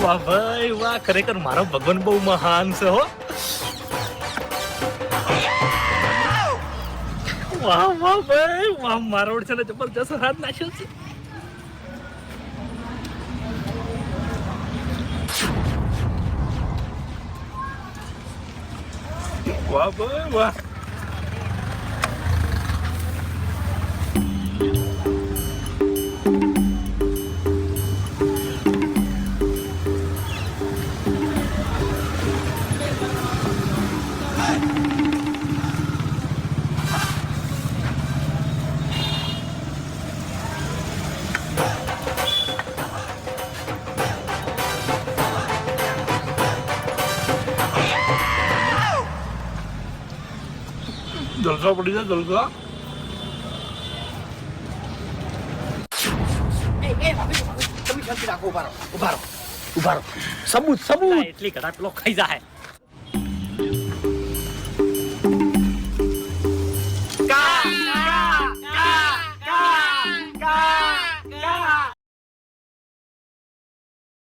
વાહ ભાઈ વાહ, ખરેખર મારો ભગવાન બહુ મહાન છે હો. વાહ વાહ ભાઈ વાહ, મારો છે ને જબરજસ્ત હાથ નાખ્યો છે. વાહ ભાઈ વાહ. જલસા પડી જાય જલસા. તમે શાંતિ રાખો, ઉભા રહો. સબૂત એટલી ઘડા પેલો ખાઈ જાય.